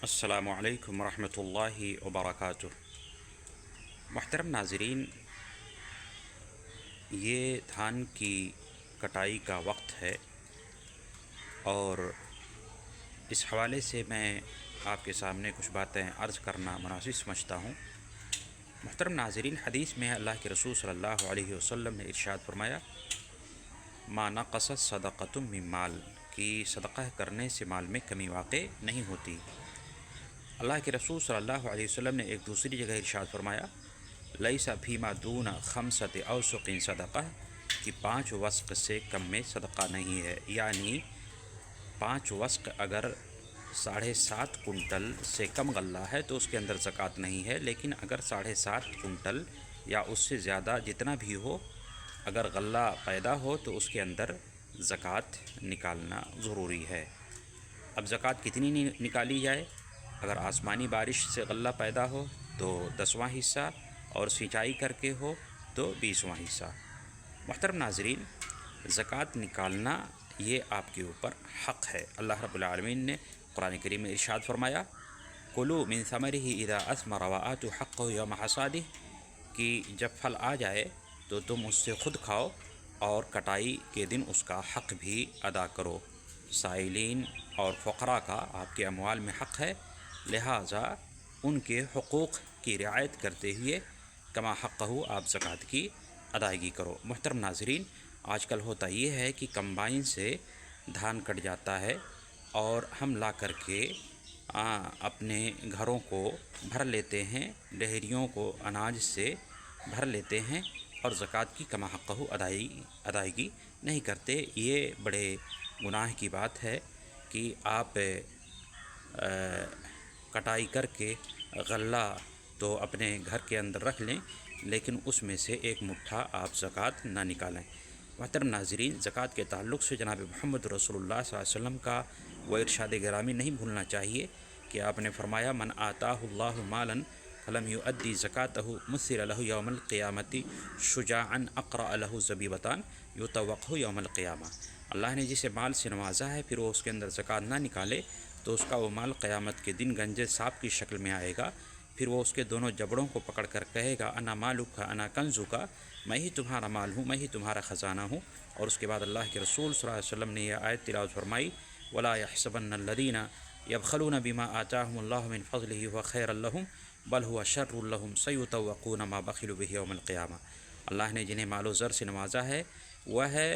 السلام علیکم ورحمۃ اللہ وبرکاتہ۔ محترم ناظرین، یہ دھان کی کٹائی کا وقت ہے اور اس حوالے سے میں آپ کے سامنے کچھ باتیں عرض کرنا مناسب سمجھتا ہوں۔ محترم ناظرین، حدیث میں اللہ کے رسول صلی اللہ علیہ وسلم نے ارشاد فرمایا، ما نقصت صدقۃ من مال، کہ صدقہ کرنے سے مال میں کمی واقع نہیں ہوتی۔ اللہ کے رسول صلی اللہ علیہ وسلم نے ایک دوسری جگہ ارشاد فرمایا، لیس فیما دون خمسۃ اوسق صدقہ، کہ 5 وسق سے کم میں صدقہ نہیں ہے۔ یعنی 5 وسق اگر 7.5 کنٹل سے کم غلہ ہے تو اس کے اندر زکوٰۃ نہیں ہے، لیکن اگر 7.5 کنٹل یا اس سے زیادہ جتنا بھی ہو، اگر غلہ پیدا ہو تو اس کے اندر زکوٰۃ نکالنا ضروری ہے۔ اب زکوٰۃ کتنی نکالی جائے؟ اگر آسمانی بارش سے غلہ پیدا ہو تو 10واں حصہ، اور سینچائی کر کے ہو تو 20واں حصہ۔ محترم ناظرین، زکوٰۃ نکالنا یہ آپ کے اوپر حق ہے۔ اللہ رب العالمین نے قرآن کریم میں ارشاد فرمایا، کلوا من ثمرہ اذا اثمر وآتوا حقہ یوم حصادہ، کہ جب پھل آ جائے تو تم اس سے خود کھاؤ اور کٹائی کے دن اس کا حق بھی ادا کرو۔ سائلین اور فقراء کا آپ کے اموال میں حق ہے، لہٰذا ان کے حقوق کی رعایت کرتے ہوئے کما حقہ آپ زکوٰۃ کی ادائیگی کرو۔ محترم ناظرین، آج کل ہوتا یہ ہے کہ کمبائن سے دھان کٹ جاتا ہے اور ہم لا کر کے اپنے گھروں کو بھر لیتے ہیں، ڈہریوں کو اناج سے بھر لیتے ہیں اور زکوٰۃ کی کما حقہ ادائیگی نہیں کرتے۔ یہ بڑے گناہ کی بات ہے کہ آپ کٹائی کر کے غلہ تو اپنے گھر کے اندر رکھ لیں، لیکن اس میں سے ایک مٹھا آپ زکوٰۃ نہ نکالیں۔ محترم ناظرین، زکوٰۃ کے تعلق سے جناب محمد رسول اللہ صلی اللہ علیہ وسلم کا وہ ارشاد گرامی نہیں بھولنا چاہیے کہ آپ نے فرمایا، من آتاہ اللہ مالا فلم یؤدی زکوٰتہ مثل لہ یوم القیامۃ شجاعا اقرأ لہ زبیبتان یطوقہ یوم القیامہ۔ اللہ نے جسے مال سے نوازا ہے پھر وہ اس کے اندر زکوٰۃ نہ نکالے تو اس کا وہ مال قیامت کے دن گنجے سانپ کی شکل میں آئے گا، پھر وہ اس کے دونوں جبڑوں کو پکڑ کر کہے گا، انا مالک کا انا کنزو کا، میں ہی تمہارا مال ہوں، میں ہی تمہارا خزانہ ہوں۔ اور اس کے بعد اللہ کے رسول صلی اللہ علیہ وسلم نے یہ آیت تلاوت فرمائی، ولا يحسبن الذين يبخلون بما آتاهم الله من فضله هو خيرا لهم بل هو شر لهم سيطوقون ما بخلوا به يوم القيامة۔ اللہ نے جنہیں مال و زر سے نوازا ہے وہ ہے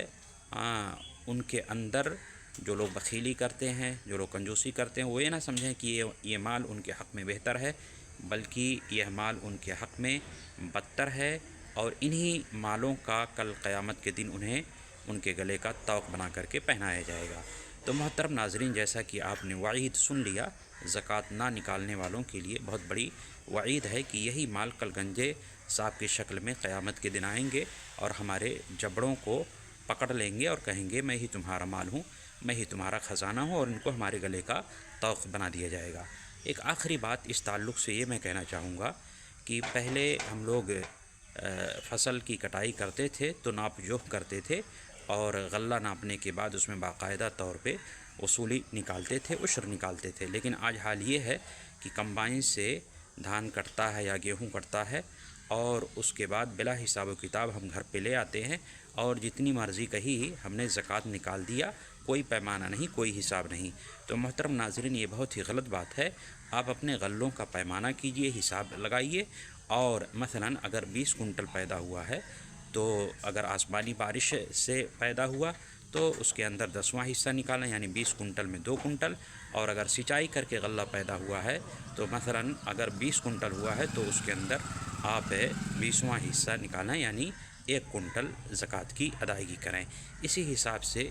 ان کے اندر جو لوگ بخیلی کرتے ہیں، جو لوگ کنجوسی کرتے ہیں، وہ یہ نہ سمجھیں کہ یہ مال ان کے حق میں بہتر ہے، بلکہ یہ مال ان کے حق میں بدتر ہے، اور انہی مالوں کا کل قیامت کے دن انہیں ان کے گلے کا طوق بنا کر کے پہنایا جائے گا۔ تو محترم ناظرین، جیسا کہ آپ نے وعید سن لیا، زکوٰۃ نہ نکالنے والوں کے لیے بہت بڑی وعید ہے کہ یہی مال کل گنجے سانپ کی شکل میں قیامت کے دن آئیں گے اور ہمارے جبڑوں کو پکڑ لیں گے اور کہیں گے، میں ہی تمہارا مال ہوں، میں ہی تمہارا خزانہ ہوں، اور ان کو ہمارے گلے کا طوق بنا دیا جائے گا۔ ایک آخری بات اس تعلق سے یہ میں کہنا چاہوں گا کہ پہلے ہم لوگ فصل کی کٹائی کرتے تھے تو ناپ جوکھ کرتے تھے اور غلہ ناپنے کے بعد اس میں باقاعدہ طور پہ وصولی نکالتے تھے، عشر نکالتے تھے، لیکن آج حال یہ ہے کہ کمبائن سے دھان کٹتا ہے یا گیہوں کٹتا ہے اور اس کے بعد بلا حساب و کتاب ہم گھر پہ لے آتے ہیں اور جتنی مرضی کہی ہم نے زکوٰۃ نکال دیا، کوئی پیمانہ نہیں، کوئی حساب نہیں۔ تو محترم ناظرین، یہ بہت ہی غلط بات ہے۔ آپ اپنے غلوں کا پیمانہ کیجئے، حساب لگائیے، اور مثلا اگر 20 کنٹل پیدا ہوا ہے تو اگر آسمانی بارش سے پیدا ہوا تو اس کے اندر 10واں حصہ نکالیں، یعنی 20 کنٹل میں 2 کنٹل، اور اگر سینچائی کر کے غلہ پیدا ہوا ہے تو مثلا اگر 20 کنٹل ہوا ہے تو اس کے اندر آپ 20واں حصہ نکالیں، یعنی 1 کنٹل زکوٰۃ کی ادائیگی کریں۔ اسی حساب سے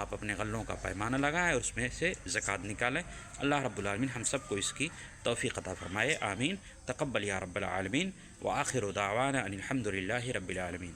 آپ اپنے غلوں کا پیمانہ لگائیں اور اس میں سے زکوٰۃ نکالیں۔ اللہ رب العالمین ہم سب کو اس کی توفیق عطا فرمائے، آمین۔ تقبل یا رب العالمین، وآخر دعوانا ان الحمد للہ رب العالمین۔